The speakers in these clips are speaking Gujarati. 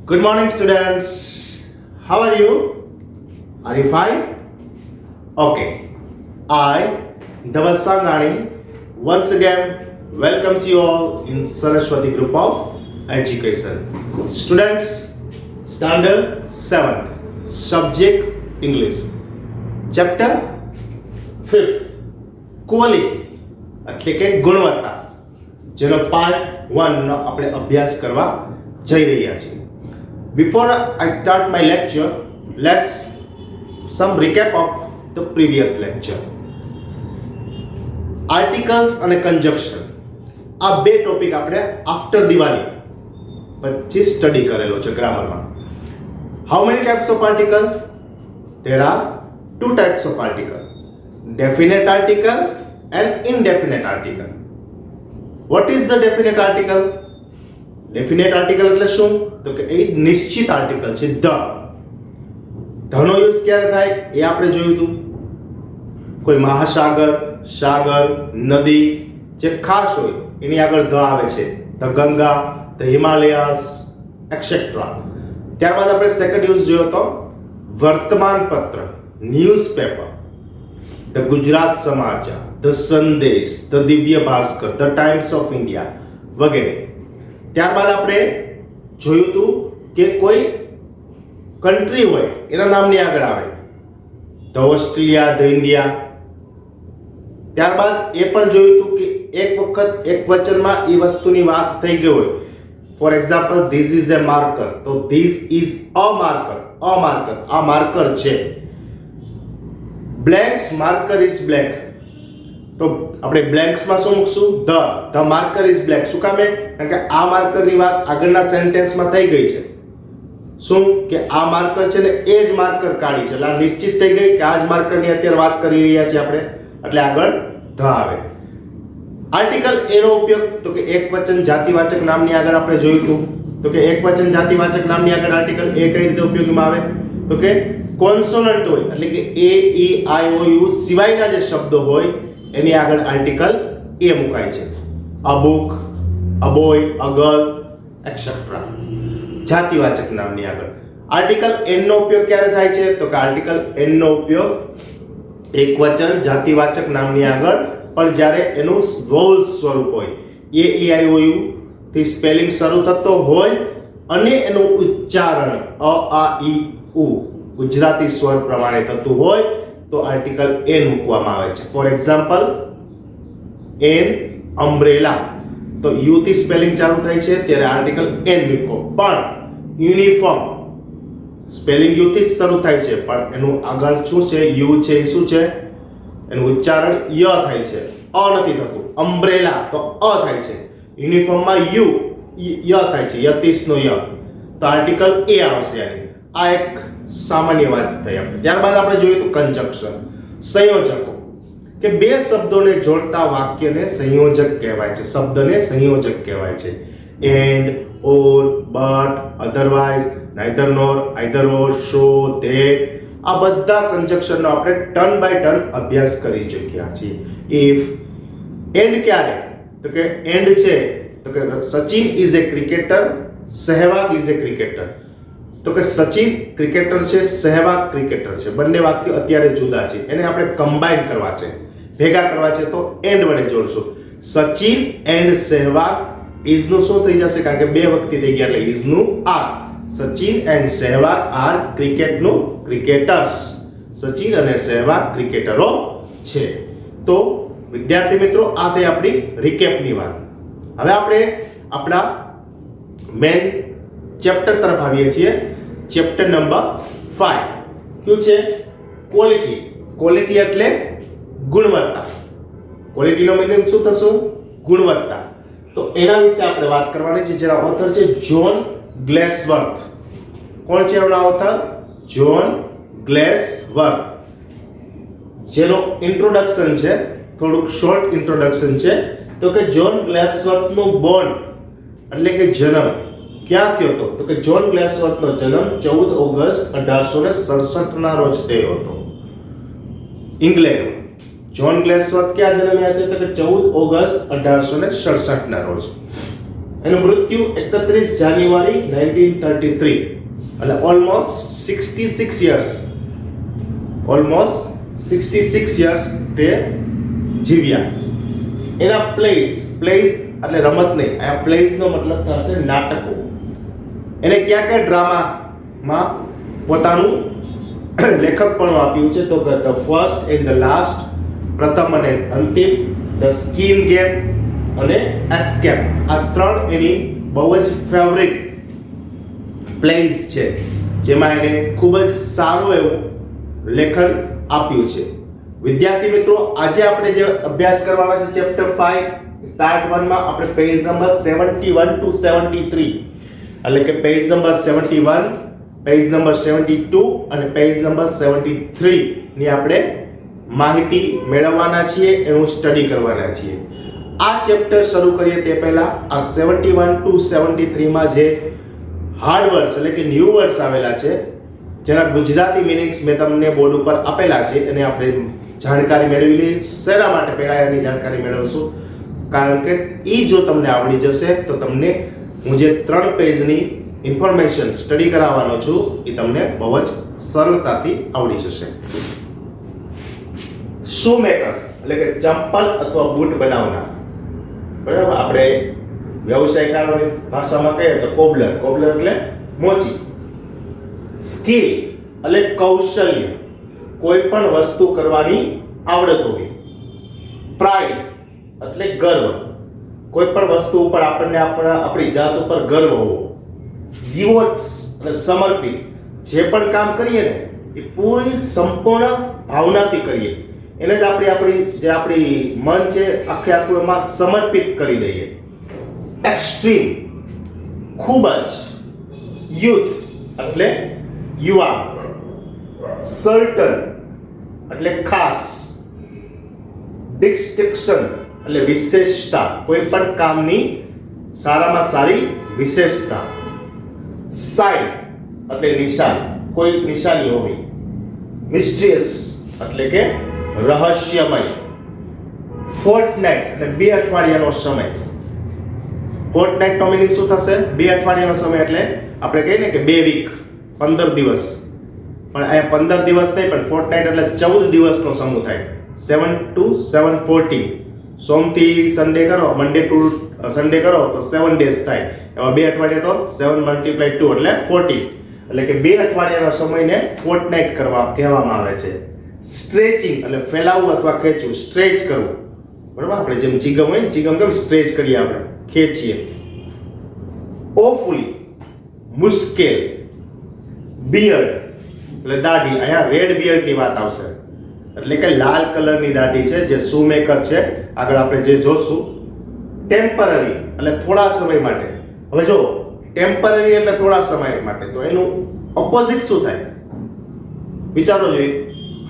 Good morning, students. How are you? Are you fine? Okay. I, Dhaval Sangani, once again welcomes you all in Saraswati Group of Education. Students, Standard 7th, Subject English, Chapter 5th, Quality, એટલે કે ગુણવત્તા, જેનો પાર્ટ 1 નો આપણે અભ્યાસ કરવા જઈ રહ્યા છીએ. Before I start my lecture, let's some recap of the previous lecture. Articles and conjunction, આ બે ટોપિક આપણે આફ્ટર દિવાળી પછી સ્ટડી કરેલો છે ગ્રામરમાં. How many types of article? There are two types of article, definite article and indefinite article. What is the definite article? Definite article એટલે શું? તો કે એ નિશ્ચિત આર્ટિકલ છે. ધનો યુઝ ક્યારે થાય એ આપણે જોયું હતું. કોઈ મહાસાગર, સાગર, નદી જે ખાસ હોય એની આગળ ધ આવે છે. The Ganga, the Himalayas etcetera. ત્યારબાદ આપણે સેકન્ડ યુઝ જોયો તો વર્તમાન પત્ર, ન્યૂઝપેપર, ધ ગુજરાત સમાચાર, ધ સંદેશ, the Divya Bhaskar, the times of India વગેરે. ત્યારબાદ આપણે જોયું હતું કે કોઈ કન્ટ્રી હોય એના નામની આગળ આવે ધ ઓસ્ટ્રેલિયા, ધ ઇન્ડિયા. ત્યારબાદ એ પણ જોયું હતું કે એક વખત એક વચનમાં એ વસ્તુની વાત થઈ ગઈ હોય. For example, this is a marker, તો ધીસ ઇઝ અ માર્કર, આ માર્કર છે. બ્લેન્ક્સ, માર્કર ઇઝ બ્લેક, તો આપણે બ્લેન્ક્સમાં શું મૂકશું? The marker is black. શું કામે? કારણ કે આ માર્કરની વાત આગળના સેન્ટેન્સમાં થઈ ગઈ છે. શું કે આ માર્કર છે ને એ જ માર્કર કાઢી છે, એટલે આ નિશ્ચિત થઈ ગઈ કે આ જ માર્કરની અત્યારે વાત કરી રહ્યા છીએ આપણે, એટલે આગળ ધ આવે. આર્ટિકલ એનો ઉપયોગ તો કે એકવચન જાતિવાચક નામની આગળ આપણે જોયું હતું. તો કે એકવચન જાતિવાચક નામની આગળ આર્ટિકલ એ કઈ રીતે ઉપયોગમાં આવે? તો કે કોન્સોનન્ટ હોય એટલે કે એ, ઈ, આઈ, ઓ, યુ સિવાયના જે શબ્દો હોય એની આગળ આર્ટિકલ એ મુકાય છે. A book, a boy, a girl etcetera. જાતિવાચક નામની આગળ આર્ટિકલ એન નો ઉપયોગ ક્યારે થાય છે? તો કે આર્ટિકલ એન નો ઉપયોગ એકવચન જાતિવાચક નામની આગળ પણ જ્યારે એનું વોવલ સ્વરૂપ હોય, એ, ઈ, આઈ, ઓ, યુ થી સ્પેલિંગ શરૂ થતો હોય અને એનું ઉચ્ચારણ અ, આ, ઈ, ઉ ગુજરાતી સ્વર પ્રમાણે થતું હોય તો આર્ટિકલ એન મૂકવામાં આવે છે. ફોર એક્ઝામ્પલ, એન અમ્બ્રેલા, તો યુ થી સ્પેલિંગ ચાલુ થાય છે ત્યારે આર્ટિકલ એન મૂકો. પણ યુનિફોર્મ સ્પેલિંગ યુ થી જ શરૂ થાય છે પણ એનું આગળ શું છે? યુ છે. શું છે? એનું ઉચ્ચારણ ય થાય છે, અ નથી થતું. અમ્બ્રેલા તો અ થાય છે, યુનિફોર્મમાં યુ ય થાય છે, યતિશનો ય, તો આર્ટિકલ એ આવશે. આ એક સામાન્ય વાત થઈ આપણે. ત્યારબાદ આપણે જોઈએ તો કન્જંક્શન, સંયોજકો, કે બે શબ્દોને જોડતા વાક્યને સંયોજક કહેવાય છે, શબ્દને સંયોજક કહેવાય છે. And, or, but, otherwise, neither nor, either or, so, that, આ બધા કન્જંક્શનનો આપણે ટર્ન બાય ટર્ન અભ્યાસ કરી ચૂક્યા છીએ. ઇફ, એન્ડ ક્યારે? તો કે એન્ડ છે તો કે Sachin is A cricketer, Sehwag is A cricketer. તો કે સચિન ક્રિકેટર છે, સહેવાગ ક્રિકેટર છે. બંને વાક્યો અત્યારે જુદા છે, એને આપણે કમ્બાઈન કરવા છે, ભેગા કરવા છે, તો એન્ડ વડે જોડશું. સચિન એન્ડ સહેવાગ ઇઝ નું શું થઈ જશે? કારણ કે બે વખત થઈ ગયા એટલે ઇઝ નું are. Sachin and Sehwag are ક્રિકેટનું ક્રિકેટર્સ. સચિન અને સહેવાગ ક્રિકેટરો છે. તો વિદ્યાર્થી મિત્રો, આ થઈ આપણી રિકેપની વાત. હવે આપણે આપણા મેન ચેપ્ટર તરફ આવીએ છીએ. ચેપ્ટર નંબર 5 કયું છે? ક્વોલિટી. ક્વોલિટી એટલે ગુણવત્તા. ક્વોલિટીનો મીનિંગ શું થશે? ગુણવત્તા. તો એના વિશે આપણે વાત કરવાની છે. જેના ઓથર છે જ્હોન ગ્લેસવર્થ. કોણ છે એના ઓથર? જ્હોન ગ્લેસવર્થ. જેનો ઇન્ટ્રોડક્શન છે, થોડુંક શોર્ટ ઇન્ટ્રોડક્શન છે. તો કે જ્હોન ગ્લેસવર્થનું બોર્ન એટલે કે જન્મ ક્યાં થયો હતો? તો કે જ્હોન ગ્લેસવર્થનો જન્મ 14 ઓગસ્ટ 1867 ના રોજ થયો હતો ઇંગ્લેન્ડમાં. જ્હોન ગ્લેસવર્થ ક્યાં જન્મ્યા છે? તો કે 14 ઓગસ્ટ 1867 ના રોજ. એનું મૃત્યુ 31 જાન્યુઆરી 1933, એટલે ઓલમોસ્ટ 66 યર્સ તે જીવ્યા. એના પ્લેસ એટલે રમત નહીં, આ પ્લેસનો મતલબ થશે નાટકો. એને ક્યાં ડ્રામામાં પોતાનું લેખકપણું આપ્યું છે, તો the first and the last, પ્રથમ અને અંતિમ, ધ સ્કીન ગેમ અને એસ્કેપ. આ ત્રણ એની બહુ જ ફેવરિટ પ્લેસ છે, જેમાં એને ખૂબ જ સારું એવું લેખન આપ્યું છે. વિદ્યાર્થી મિત્રો, આજે આપણે જે અભ્યાસ કરવાના છે ચેપ્ટર 5 પાર્ટ 1 માં આપણે પેજ નંબર 71 ટુ 73, એટલે કે પેજ નંબર 71, પેજ નંબર 72 અને પેજ નંબર 73 ની આપણે માહિતી મેળવવાના છીએ, એનું સ્ટડી કરવાના છીએ. આ ચેપ્ટર શરૂ કરીએ તે પહેલા આ 71 ટુ 73 માં જે હાર્ડ વર્ડ્સ એટલે કે ન્યૂ વર્ડ્સ આવેલા છે, જેના ગુજરાતી મીનિંગ્સ મેં તમને બોર્ડ ઉપર આપેલા છે, અને આપણે જાણકારી મેળવી લઈએ. શેના માટે પહેલા એની જાણકારી મેળવશું, કારણ કે એ જો તમને આવડી જશે તો તમને હું જે 3 પેજની ઇન્ફોર્મેશન સ્ટડી કરાવવાનો છું એ તમને બહુ જ સરળતાથી આવડી જશે. શૂમેકર એટલે કે ચંપલ અથવા બૂટ બનાવનાર, બરાબર. આપણે વ્યવસાયકારોની ભાષામાં કહીએ તો કોબલર એટલે મોચી. સ્કિલ એટલે કૌશલ્ય, કોઈ પણ વસ્તુ કરવાની આવડત હોવી. પ્રાઇડ એટલે ગર્વ, કોઈ પણ વસ્તુ ઉપર આપણને આપણી જાત ઉપર ગર્વ હોવો. ડિવોટ્સ એટલે સમર્પિત, જે પણ કામ કરીએ ને એ પૂરી સંપૂર્ણ ભાવનાથી કરીએ, એને જ આપણી મન છે આખું એમાં સમર્પિત કરી દઈએ. એક્સ્ટ્રીમ ખૂબ જ. યુથ એટલે યુવા. સર્ટન એટલે ખાસ. ડિસ્ટિંક્શન એટલે વિશેષતા, કોઈ પણ કામની સારામાં સારી વિશેષતા. સાઇન એટલે નિશાન, કોઈ નિશાની હોવી. મિસ્ટ્રીયસ એટલે કે રહસ્યમય. ફોર્ટનાઇટ એટલે 2 અઠવાડિયાનો સમય. ફોર્ટનાઇટ નો મીનિંગ શું થશે? 2 અઠવાડિયાનો સમય એટલે આપણે કહીએ ને કે 2 વીક, 15 દિવસ. પણ અહીંયા 15 દિવસ નહીં, પણ ફોર્ટનાઇટ એટલે 14 દિવસનો સમૂહ થાય. 7 to 7 14, સોમથી સન્ડે કરો, મંડે ટુ સન્ડે કરો તો 7 ડેઝ થાય. એમાં 2 અઠવાડિયા તો 7 × 2 એટલે 40, એટલે કે 2 અઠવાડિયાના સમયને ફોર્ટનાઇટ કહેવામાં આવે છે. સ્ટ્રેચિંગ એટલે ફેલાવવું અથવા ખેંચવું, સ્ટ્રેચ કરવું, બરાબર. આપણે જેમ ચીગમ હોય ને, ચીગમ કેમ સ્ટ્રેચ કરીએ, આપણે ખેંચીએ. ઓફુલી મુશ્કેલ. બિયર્ડ એટલે દાઢી, અહીંયા રેડ બિયર્ડની વાત આવશે, એટલે કે લાલ કલરની દાઢી છે જે શૂમેકર છે. આગળ આપણે જે જોશું. ટેમ્પરરી એટલે થોડા સમય માટે. હવે જો ટેમ્પરરી એટલે થોડા સમય માટે, તો એનું ઓપોઝિટ શું થાય વિચારો જોઈએ.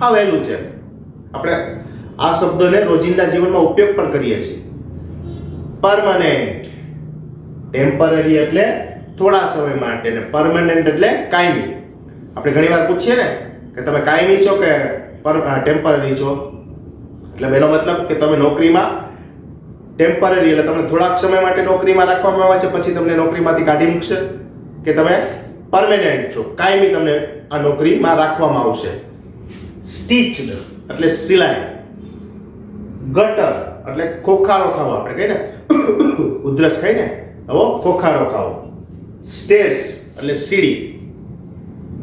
હા, વહેલું છે. આપણે આ શબ્દોને રોજિંદા જીવનમાં ઉપયોગ પણ કરીએ છીએ. પરમનન્ટ. ટેમ્પરરી એટલે થોડા સમય માટે, ને પરમનન્ટ એટલે કાયમી. આપણે ઘણીવાર પૂછીએ ને કે તમે કાયમી છો કે ટેમ્પરરી છો, એટલે એનો મતલબ કે તમે નોકરીમાં ટેમ્પરરી એટલે તમને થોડાક સમય માટે નોકરીમાં રાખવામાં આવે છે, પછી તમને નોકરીમાંથી કાઢી મૂકશે, કે તમે પરમેનન્ટ છો, કાયમી તમને આ નોકરીમાં રાખવામાં આવશે. સ્ટીચ્ડ એટલે સિલાઈ. ગટર એટલે ખોખારો ખાવો, આપણે કહીએ ને ઉધરસ ખાઈ ને, હવે ખોખારો ખાવો. સ્ટેર્સ એટલે સીડી.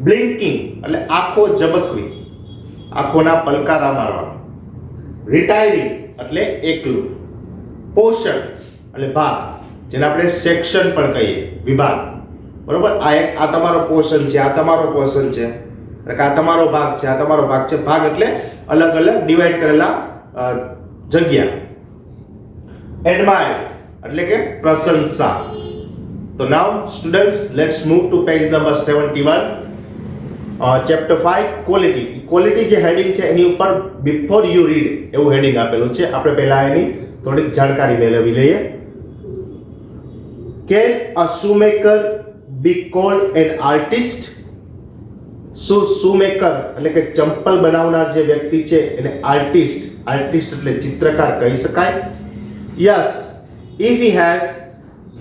બ્લિંકિંગ એટલે આંખો ઝબકવી, આંખોના પલકારા મારવા. રિટાયરિંગ એટલે એકલું. પોર્શન એટલે ભાગ, જેને આપણે સેક્શન પણ કહીએ, વિભાગ, બરોબર. આ તમારો પોર્શન છે, આ તમારો પોર્શન છે, એટલે આ તમારો ભાગ છે, આ તમારો ભાગ છે. ભાગ એટલે અલગ અલગ ડિવાઈડ કરેલા જગ્યા. એડમાયર એટલે કે પ્રશંસા. તો now students, let's move to page number 71, chapter 5 quality. Quality જે હેડિંગ છે એની ઉપર બિફોર યુ રીડ એવું હેડિંગ આપેલું છે. આપણે પહેલા એની થોડીક જાણકારી મેળવી લઈએ. Can a shoemaker be called an artist? શું શૂમેકર એટલે કે ચંપલ બનાવનાર જે વ્યક્તિ છે એને આર્ટિસ્ટ એટલે ચિત્રકાર કહી શકાય? Yes, if he has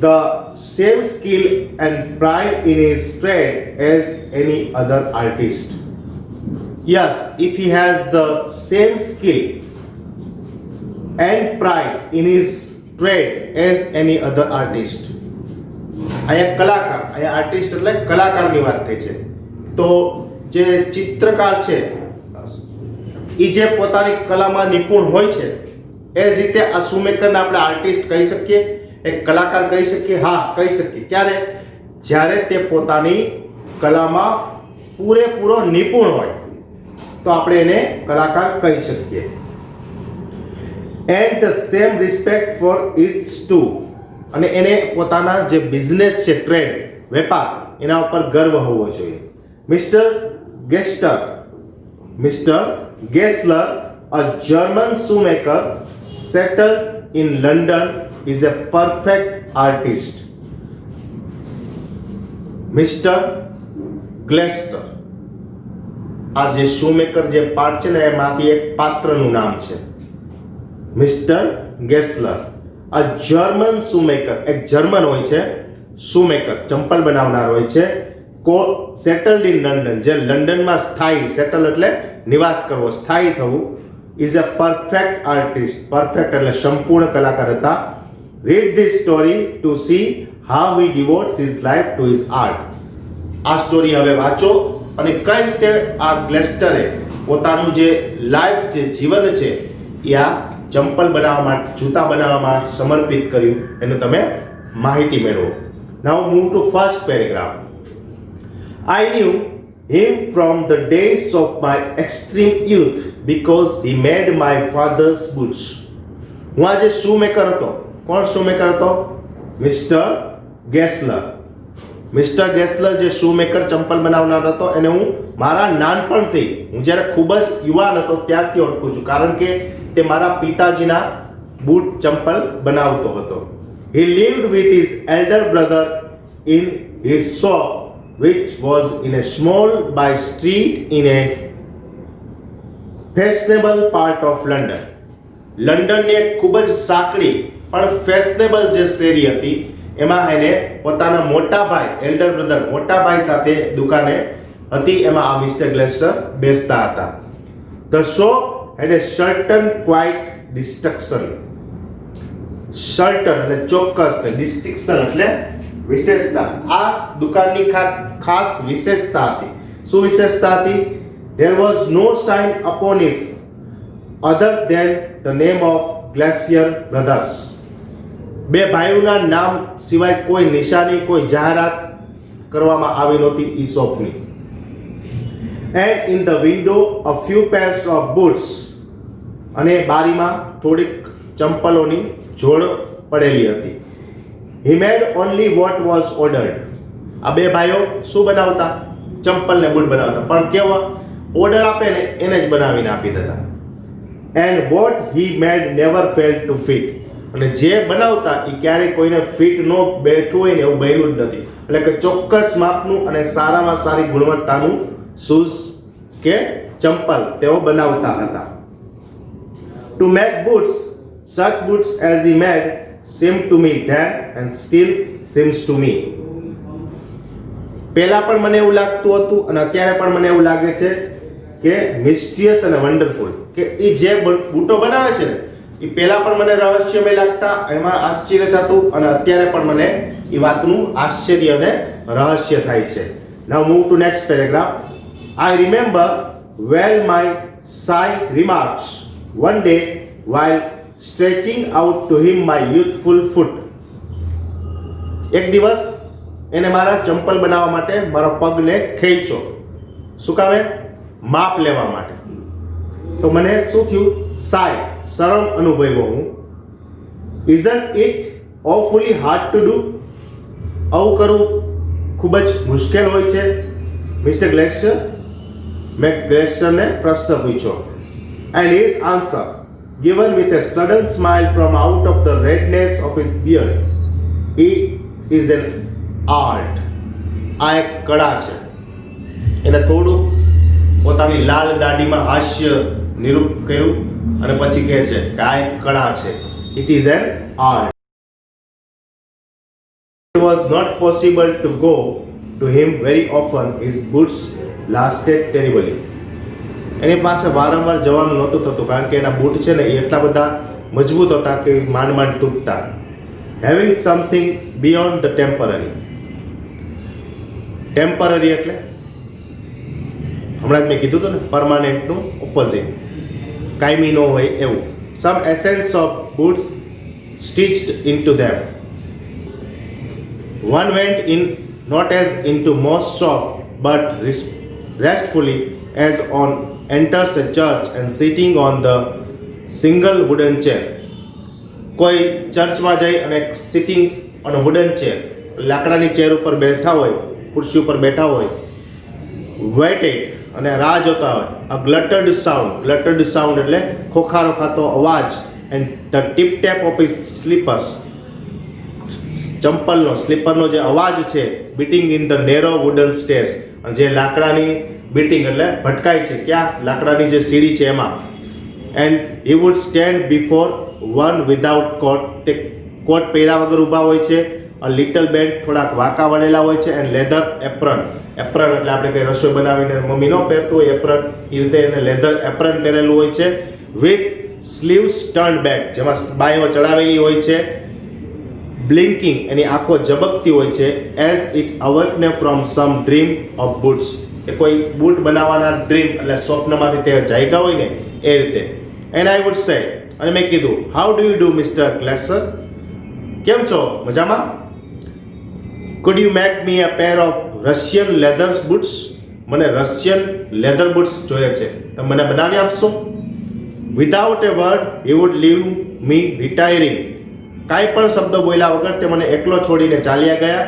the same skill and pride in his trade as any other artist. Yes, if he has the same skill and pride in his trade as any other artist. અહીંયા કલાકાર, અહીંયા આર્ટિસ્ટ એટલે કલાકારની વાત થઈ છે. તો જે ચિત્રકાર છે એ જે પોતાની કલામાં નિપુણ હોય છે એ જ રીતે આ શૂમેકરને આપણે આર્ટિસ્ટ કહી શકીએ, એક કલાકાર કહી શકીએ. હા, કહી શકીએ. ક્યારે? જ્યારે તે પોતાની કલામાં પૂરેપૂરો નિપુણ હોય તો આપણે એને કલાકાર કહી શકીએ. And the same respect for its too, અને એને પોતાના જે બિઝનેસ છે, ટ્રેડ, વેપાર, એના ઉપર ગર્વ હોવો જોઈએ. Mister Gessler, a German shoemaker settled in London, is a perfect artist. Mister Glester, આ જે શૂમેકર જે પાર્ટ છે ને એમાંથી એક પાત્રનું નામ છે. મિસ્ટર ગેસલર, અ જર્મન શૂમેકર, એક જર્મન હોય છે શૂમેકર, ચંપલ બનાવનાર હોય છે, સેટલડ ઇન લંડન, જે લંડનમાં સ્થાયી, સેટલ એટલે નિવાસ કરવો, સ્થાયી થવું, is a perfect artist. Perfect એટલે સંપૂર્ણ કલાકાર હતા. Read this story to see how he devotes his life to his art. આ સ્ટોરી હવે વાંચો અને કઈ રીતે આ ગ્લેસ્ટરે પોતાનું જે લાઈફ છે, જીવન છે, એ આ ચંપલ બનાવવામાં, જૂતા બનાવવામાં સમર્પિત કર્યું, એનું તમે માહિતી મેળવો. Now move to first paragraph. I knew him from the days of my extreme youth because he made my father's boots. હું આજે શૂમેકર હતો. કોણ શૂમેકર હતો? મિસ્ટર ગેસલર. મિસ્ટર ગેસલર જે શૂમેકર, ચંપલ બનાવનાર હતો, એને હું મારા નાનપણથી, હું જ્યારે ખૂબ જ યુવાન હતો ત્યારથી ઓળખું છું, કારણ કે તે મારા પિતાજીના બૂટ, ચંપલ બનાવતો હતો. He lived with his elder brother in his shop, which was in a small by street in a fashionable part of London. લંડનની એક ખૂબ જ સાંકડી પણ ફેશનેબલ જે શેરી હતી, એમાં એને પોતાના મોટા ભાઈ, એલ્ડર બ્રધર, મોટા ભાઈ સાથે દુકાને હતી, એમાં આ મિસ્ટર ગ્લેસ્ટર બેસતા હતા. The shop had a certain quite distinction. Certain એટલે ચોક્કસ, distinction એટલે વિશેષતા. આ દુકાનની ખાસ વિશેષતા હતી. શું વિશેષતા હતી? There was no sign upon it other than the name of Glacier Brothers. બે ભાઈઓના નામ સિવાય કોઈ નિશાની, કોઈ જાહેરાત કરવામાં આવી નહોતી ઈ શોપની. And in the window a few pairs of boots, અને બારીમાં થોડીક ચંપલોની જોડ પડેલી હતી. He made only what was ordered. આ બે ભાઈઓ શું બનાવતા? ચંપલ ને બૂટ બનાવતા, પણ કેવા ઓર્ડર આપે ને એને જ બનાવીને આપી દેતા. And what he made never failed to fit. અને જે બનાવતા એ ક્યારેય કોઈને ફિટ ન બેઠું હોય ને એવું બન્યું જ નથી. એટલે કે ચોક્કસ માપનું અને સારામાં સારી ગુણવત્તાનું શૂઝ કે ચંપલ તેઓ બનાવતા હતા. To make boots, such boots as he made seemed to me then and still seems to me. પહેલા પણ મને એવું લાગતું હતું અને અત્યારે પણ મને એવું લાગે છે કે મિસ્ટિયસ અને વન્ડરફુલ, કે એ જે બૂટો બનાવે છે ને એ પહેલા પણ મને રહસ્યમય લાગતા, એમાં આશ્ચર્ય થતું, અને અત્યારે પણ મને એ વાતનું આશ્ચર્ય અને રહસ્ય થાય છે. Now move to next paragraph. I remember well my shy remarks one day while stretching out to him my youthful foot. એક દિવસ એને મારા ચંપલ બનાવવા માટે મારા પગને ખેંચ્યો. શું કામે? માપ લેવા માટે. તો મને શું થયું? સાય, શરમ અનુભવ્યો હું. Isn't it awfully hard to do? આવું કરવું ખૂબ જ મુશ્કેલ હોય છે મિસ્ટર ગ્લેશર. મેં ગ્લેશરને પ્રશ્ન પૂછ્યો. And his answer, given with a sudden smile from out of the redness of his beard, it is an art. આ એક કળા છે. એને થોડું પોતાની લાલ દાઢીમાં હાસ્ય નિરૂપ કર્યું અને પછી કહે છે કે આ એક કળા છે. It is an art. It was not possible to go to him very often. His boots lasted terribly. એની પાસે વારંવાર જવાનું નહોતું થતું કારણ કે એના બૂટ છે ને એ એટલા બધા મજબૂત હતા કે માંડ માંડ તૂટતા. Having something beyond the temporary. Temporary એટલે હમણાં જ મેં કીધું હતું ને પરમાનન્ટનું ઓપોઝિટ, કાયમી ન હોય એવું. Some essence of boots stitched into them. One went in not as into most shop but restfully as on enters a church and sitting on the single wooden chair. કોઈ ચર્ચમાં જઈ અને sitting on a wooden chair, લાકડાની ચેર ઉપર બેઠા હોય, ખુરશી ઉપર બેઠા હોય, વેટેડ અને રાહ જોતા હોય. અ ગ્લટર્ડ સાઉન્ડ એટલે ખોખારો ખાતો અવાજ, and the tip tap of his slippers, ચંપલનો સ્લીપરનો જે અવાજ છે, beating in the narrow wooden stairs, અને જે લાકડાની બીટિંગ એટલે ભટકાય છે ક્યાં, લાકડાની જે સીડી છે એમાં. And he would stand before one without coat, તે કોટ પહેર્યા વગર ઊભા હોય છે. અ લિટલ બેન્ડ, થોડાક વાંકા વળેલા હોય છે. એન્ડ લેધર એપ્રન એટલે આપણે કંઈ રસોઈ બનાવીને મમ્મી ન પહેરતું હોય એપ્રન, એ રીતે એને લેધર એપ્રન પહેરેલું હોય છે. વિથ સ્લીવ્સ ટર્ન બેક, જેમાં બાયો ચડાવેલી હોય છે. બ્લિંકિંગ, એની આંખો ઝબકતી હોય છે. એઝ ઇટ અવર્કને from some dream of boots, એ કોઈ બૂટ બનાવવાના ડ્રીમ એટલે સ્વપ્નમાંથી તે જાગ્યા હોય ને એ રીતે. એન્ડ આઈ વુડ સે, અને મેં કીધું, how do you do mister Glesser, કેમ છો, મજામાં? Could you make me a pair of Russian leather boots, મને રશિયન લેધર બૂટ્સ જોઈએ છે, તમે મને બનાવી આપશો? Without a word he would leave me retiring, કાંઈ પણ શબ્દ બોલ્યા વગર તે મને એકલો છોડીને ચાલ્યા ગયા.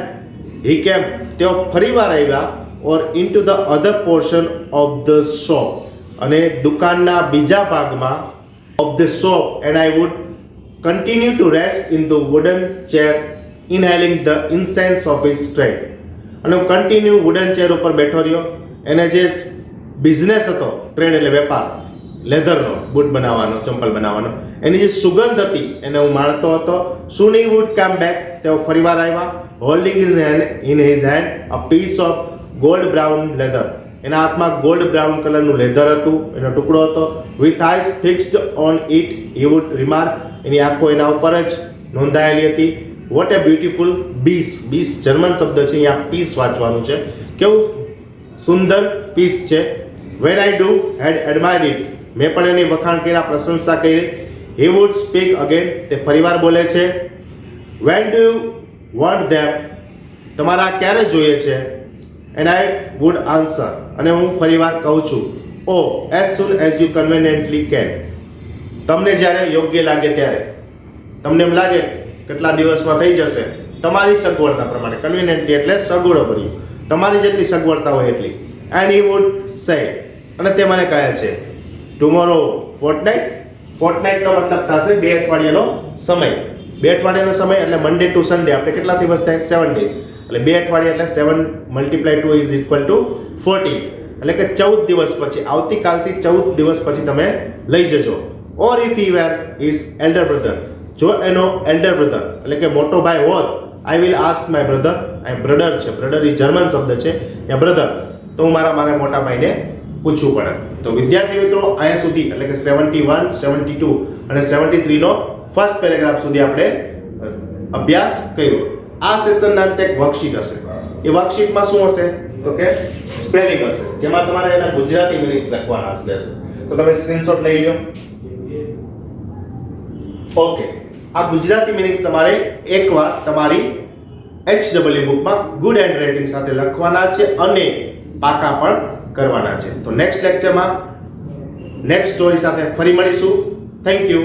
હી કેમ, તેઓ ફરીવાર આવ્યા. Or into the other portion of the shop, અને દુકાનના બીજા ભાગમાં of the shop. And I would continue to rest in the wooden chair inhaling the incense of his trade, અને હું કન્ટિન્યુ વુડન ચેર ઉપર બેઠો રહ્યો. એને જે બિઝનેસ હતો, ટ્રેડ એટલે વેપાર, લેધરનો, બૂટ બનાવવાનો, ચંપલ બનાવવાનો, એની જે સુગંધ હતી એને હું માણતો હતો. સૂન હી વુડ કમ બેક, તેઓ ફરીવાર આવ્યા. Holding in his hand a piece of gold brown leather, એના હાથમાં ગોલ્ડ બ્રાઉન કલરનું લેધર હતું, એનો ટુકડો હતો. With eyes fixed on it he would remark, એની આંખો એના ઉપર જ નોંધાયેલી હતી. What a beautiful biece, biece German શબ્દ છે, અહીંયા પીસ વાંચવાનું છે, કેવું સુંદર પીસ છે. When I do had admire it, મેં પણ એની વખાણ કર્યા, પ્રશંસા કરી. હી વુડ સ્પીક અગેન, તે ફરીવાર બોલે છે. વેન ડુ યુ વોન્ટ ધેમ, તમારા ક્યારે જોઈએ છે? એન્ડ આઈ વુડ આન્સર, અને હું ફરીવાર કહું છું, oh as soon as you conveniently can, તમને જ્યારે યોગ્ય લાગે ત્યારે. તમને એમ લાગે કેટલા દિવસમાં થઈ જશે, તમારી સગવડતા પ્રમાણે. કન્વિનિયન્ટલી એટલે સગવડો ભર્યું, તમારી જેટલી સગવડતા હોય એટલી. એન્ડ હી વુડ સે, અને તે મને કહે છે, ટુમોરો ફોર્ટનાઇટ, ફોર્ટનાઇટનો મતલબ થશે 2 અઠવાડિયાનો સમય. 2 અઠવાડિયાનો સમય એટલે મંડે ટુ સન્ડે, આપણે કેટલા દિવસ થાય? 7 days, એટલે 2 અઠવાડિયા એટલે 7 × 2 ઇઝ ઇક્વલ ટુ 14, એટલે કે 14 દિવસ પછી, આવતીકાલથી 14 દિવસ પછી તમે લઈ જજો. ઓર if he where is elder brother, જો એનો એલ્ડર બ્રધર એટલે કે મોટો ભાઈ હોત, I will ask my brother, આ બ્રધર છે, બ્રધર એ જર્મન શબ્દ છે, યા બ્રધર, તો હું મારા મોટા ભાઈને પૂછવું પડે. તો વિદ્યાર્થી મિત્રો અહીંયા સુધી એટલે કે 71, 72 અને 73 નો ફર્સ્ટ પેરેગ્રાફ સુધી આપણે અભ્યાસ કર્યો. આ સેશનના અંતે એક વર્કશીટ હશે. એ વર્કશીટમાં શું હશે તો કે સ્પેલિંગ હશે, જેમાં તમારે એના ગુજરાતી મીનિંગ્સ લખવાના હશે. તો તમે સ્ક્રીનશોટ લઈ લો. ઓકે, આ ગુજરાતી મીનિંગ્સ તમારે એકવાર તમારી HW બુકમાં ગુડ હેન્ડ રાઇટિંગ સાથે લખવાના છે અને પાકા પણ કરવાના છે. તો નેક્સ્ટ લેક્ચરમાં નેક્સ્ટ સ્ટોરી સાથે ફરી મળીશું. Thank you.